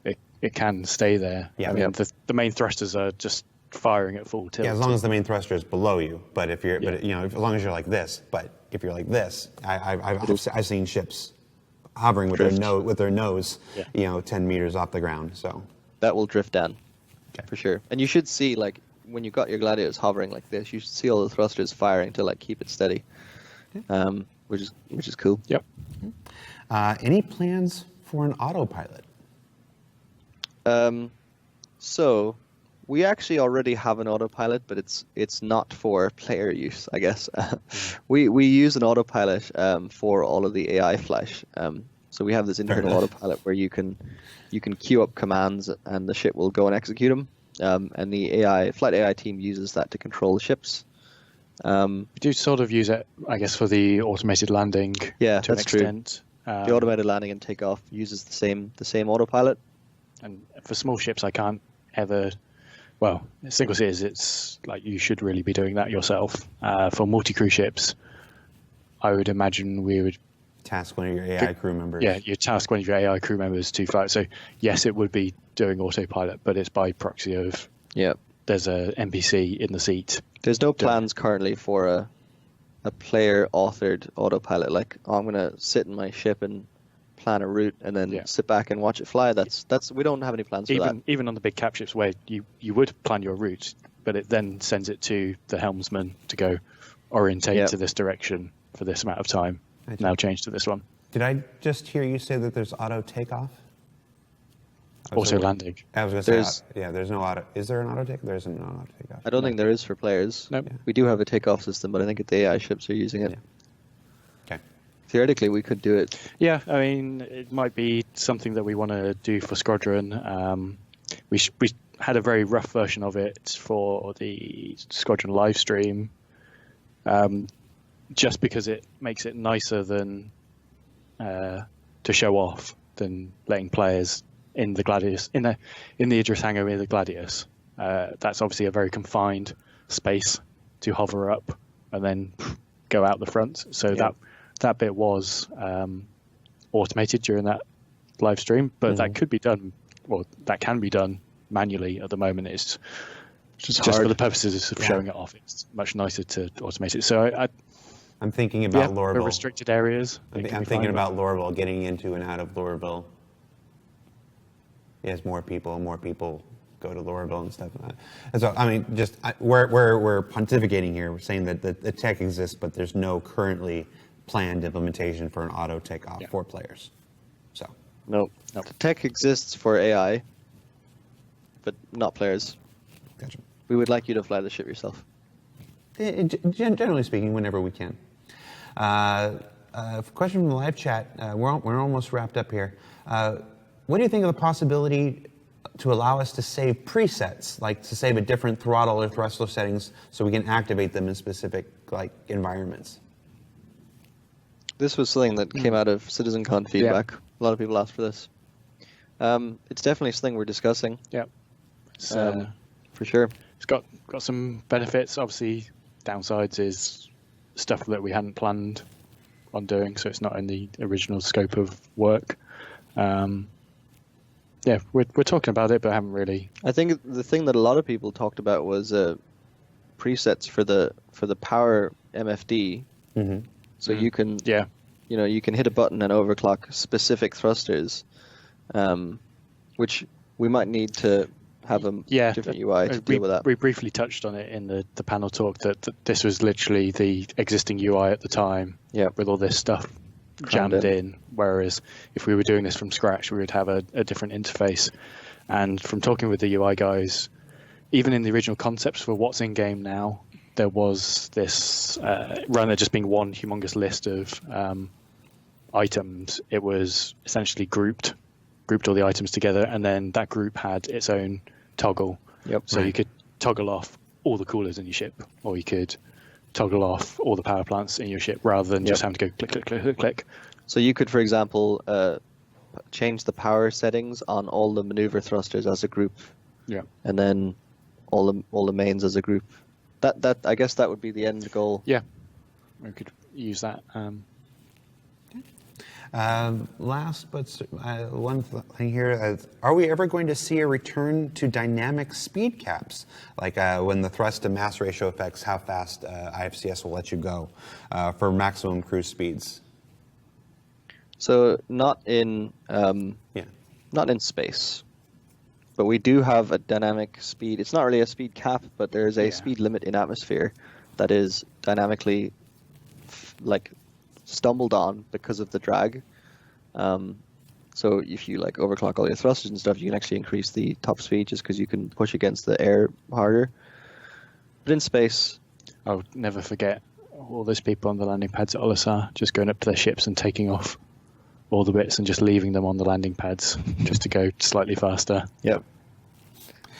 it can stay there. Yeah, I mean, the main thrusters are just firing at full tilt. Yeah, as long as the main thruster is below you. But if you're, but as long as you're like this. But if you're like this, I've seen ships hovering with their nose, 10 meters off the ground. So that will drift down, for sure. And you should see, like, when you got your Gladiators hovering like this, you should see all the thrusters firing to like keep it steady, which is cool. Yep. Any plans for an autopilot? So we actually already have an autopilot, but it's not for player use, I guess. We use an autopilot for all of the AI flash. So we have this internal autopilot where you can queue up commands and the ship will go and execute them. And the flight AI team uses that to control the ships. We do sort of use it, I guess, for the automated landing. Yeah, to that's an extent. The automated landing and takeoff uses the same autopilot. And for small ships, I can't ever. Well, single seaters, it's like you should really be doing that yourself. For multi-crew ships, I would imagine we would task one of your AI crew members. Yeah, you task one of your AI crew members to fly. So yes, it would be doing autopilot, but it's by proxy of there's a NPC in the seat. There's no plans currently for a player authored autopilot. Like, I'm gonna sit in my ship and plan a route and then sit back and watch it fly. That's we don't have any plans for that. Even on the big cap ships where you would plan your route, but it then sends it to the helmsman to go orientate to this direction for this amount of time. Now change to this one. Did I just hear you say that there's auto takeoff? Auto landing. I was going to say, there's no auto. Is there an auto takeoff? There isn't an auto takeoff. I don't think there is for players. Nope. We do have a takeoff system, but I think the AI ships are using it. Yeah. Okay. Theoretically, we could do it. Yeah, I mean, it might be something that we want to do for Squadron. We had a very rough version of it for the Squadron live stream, just because it makes it nicer than to show off than letting players in the Gladius in the Idris hangar in the Gladius. That's obviously a very confined space to hover up and then go out the front. So that bit was automated during that live stream, but that could be done. Well, that can be done manually at the moment. It's just for the purposes of showing it off. It's much nicer to automate it. So I'm thinking about Lorville. For restricted areas. I'm thinking about Lorville, getting into and out of Lorville. As more people go to Lorville and stuff like that. And so, I mean, we're pontificating here. We're saying that the tech exists, but there's no currently planned implementation for an auto takeoff for players. So no. The tech exists for AI, but not players. Gotcha. We would like you to fly the ship yourself. Generally speaking, whenever we can. Question from the live chat. We're almost wrapped up here. What do you think of the possibility to allow us to save presets, like to save a different throttle or thruster settings, so we can activate them in specific environments? This was something that came out of CitizenCon feedback. A lot of people asked for this. It's definitely something we're discussing. Yeah, for sure. It's got some benefits. Obviously, downsides is stuff that we hadn't planned on doing, so it's not in the original scope of work. We're talking about it, but haven't really. I think the thing that a lot of people talked about was presets for the power MFD, so you can you can hit a button and overclock specific thrusters, which we might need to have a different UI to deal with that. We briefly touched on it in the panel talk that this was literally the existing UI at the time with all this stuff jammed in. Whereas if we were doing this from scratch, we would have a different interface. And from talking with the UI guys, even in the original concepts for what's in game now, there was this rather than just being one humongous list of items, it was essentially grouped all the items together, and then that group had its own toggle. So you could toggle off all the coolers in your ship, or you could toggle off all the power plants in your ship, rather than just having to go click, click, click, click, click. So you could, for example, change the power settings on all the maneuver thrusters as a group, and then all the mains as a group. That I guess that would be the end goal. Yeah, we could use that. Last but one thing here, are we ever going to see a return to dynamic speed caps? Like when the thrust to mass ratio affects how fast IFCS will let you go for maximum cruise speeds? So not in space, but we do have a dynamic speed. It's not really a speed cap, but there is a speed limit in atmosphere that is dynamically stumbled on because of the drag. So if you overclock all your thrusters and stuff, you can actually increase the top speed just because you can push against the air harder. But in space, I'll never forget all those people on the landing pads at Olisar just going up to their ships and taking off all the bits and just leaving them on the landing pads just to go slightly faster. Yep.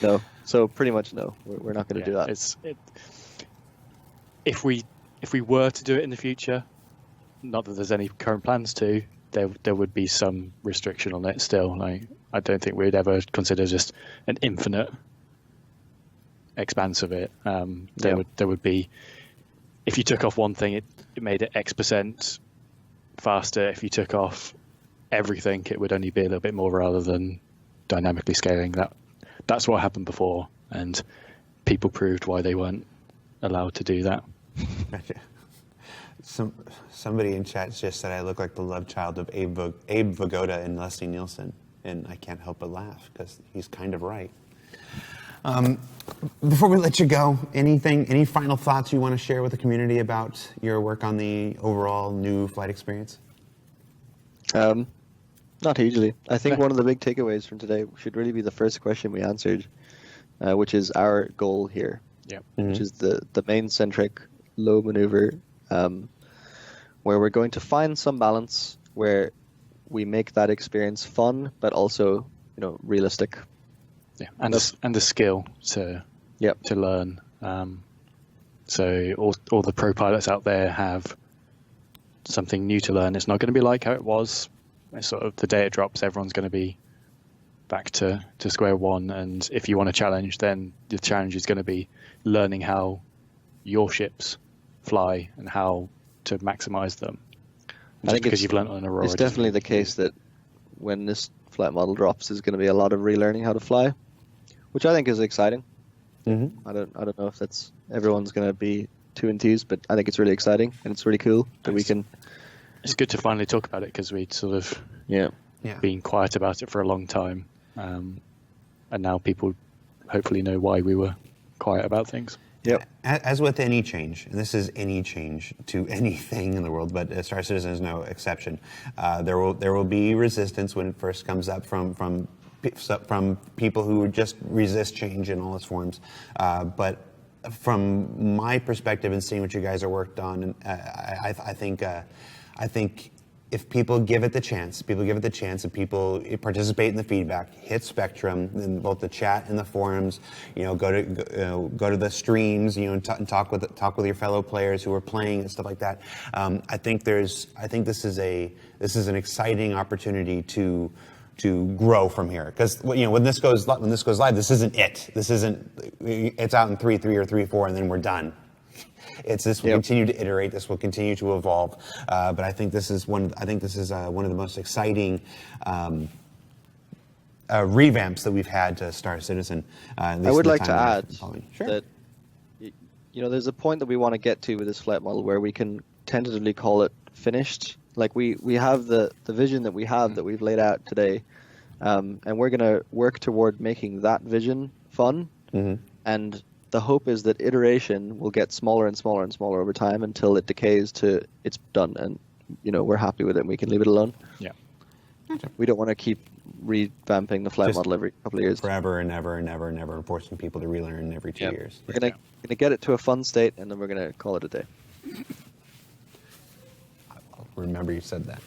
No. So pretty much no. We're not going to do that. If we were to do it in the future, not that there's any current plans to, there would be some restriction on it still. I don't think we'd ever consider just an infinite expanse of it. There would be, if you took off one thing, it made it X% faster. If you took off everything, it would only be a little bit more rather than dynamically scaling. That's what happened before, and people proved why they weren't allowed to do that. Gotcha. Somebody in chat just said I look like the love child of Abe Vigoda and Leslie Nielsen, and I can't help but laugh because he's kind of right. Before we let you go, any final thoughts you want to share with the community about your work on the overall new flight experience? Not hugely. I think one of the big takeaways from today should really be the first question we answered, which is our goal here, which is the main-centric, low maneuver, where we're going to find some balance where we make that experience fun, but also, realistic. Yeah, and the skill to learn. So all the pro pilots out there have something new to learn. It's not going to be like how it was. It's sort of the day it drops, everyone's going to be back to square one. And if you want a challenge, then the challenge is going to be learning how your ships fly and how to maximize them. I think because you've learned on Aurora. It's definitely the case that when this flight model drops, there's going to be a lot of relearning how to fly, which I think is exciting. Mm-hmm. I don't know if everyone's going to be too enthused, but I think it's really exciting and it's really cool that we can. It's good to finally talk about it because we'd sort of been quiet about it for a long time, and now people hopefully know why we were quiet about things. Yep. As with any change, and this is any change to anything in the world, but Star Citizen is no exception. There will be resistance when it first comes up from people who just resist change in all its forms. But from my perspective and seeing what you guys are worked on, I think if people give it the chance, and people participate in the feedback, hit Spectrum in both the chat and the forums, go to the streams, and talk with your fellow players who are playing and stuff like that. I think this is an exciting opportunity to grow from here, because when this goes live, this isn't it. It's out in 3.3 or 3.4, and then we're done. This will continue to iterate. This will continue to evolve. But I think this is one of the most exciting revamps that we've had to Star Citizen. I would like to add that there's a point that we want to get to with this flight model where we can tentatively call it finished. Like we have the vision that we have that we've laid out today, and we're going to work toward making that vision fun. And the hope is that iteration will get smaller and smaller and smaller over time until it decays to it's done, and we're happy with it and we can leave it alone. Yeah. We don't want to keep revamping the flight model every couple of years. Forever and ever and ever and ever, and forcing people to relearn every 2 years. We're gonna get it to a fun state, and then we're gonna call it a day. I'll remember you said that.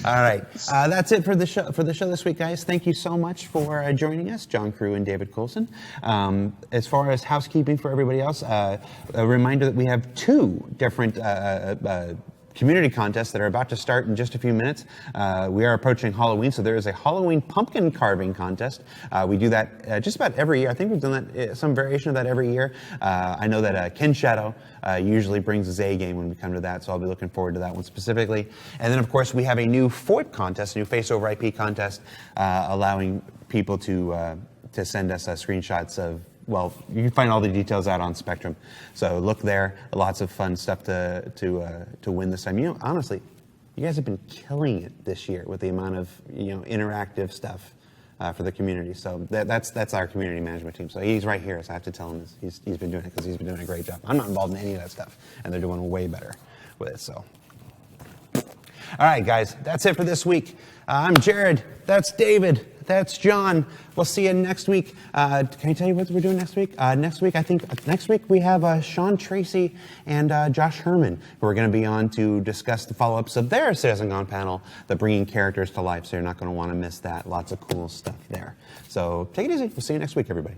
All right, that's it for the show this week, guys. Thank you so much for joining us, John Crewe and David Colson. As far as housekeeping for everybody else, a reminder that we have 2 different community contests that are about to start in just a few minutes. We are approaching Halloween, so there is a Halloween pumpkin carving contest. We do that just about every year. I think we've done that, some variation of that every year. I know that Ken Shadow usually brings his A game when we come to that, so I'll be looking forward to that one specifically. And then, of course, we have a new FOIP contest, a new face over IP contest, allowing people to send us screenshots of. Well, you can find all the details out on Spectrum, so look there. Lots of fun stuff to win this time. Honestly, you guys have been killing it this year with the amount of interactive stuff for the community. So that's our community management team. So he's right here, so I have to tell him this. He's been doing it because he's been doing a great job. I'm not involved in any of that stuff, and they're doing way better with it. So, all right, guys, that's it for this week. I'm Jared. That's David. That's John. We'll see you next week. Can I tell you what we're doing next week? Next week we have Sean Tracy and Josh Herman, who are going to be on to discuss the follow-ups of their Citizen Gone panel, the Bringing Characters to Life. So you're not going to want to miss that. Lots of cool stuff there. So take it easy. We'll see you next week, everybody.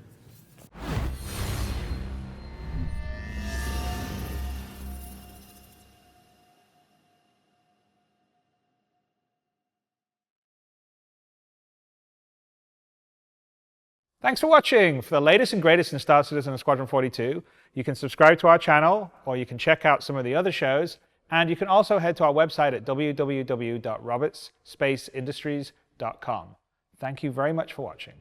Thanks for watching. For the latest and greatest in Star Citizen and Squadron 42, you can subscribe to our channel, or you can check out some of the other shows, and you can also head to our website at www.robertsspaceindustries.com. Thank you very much for watching.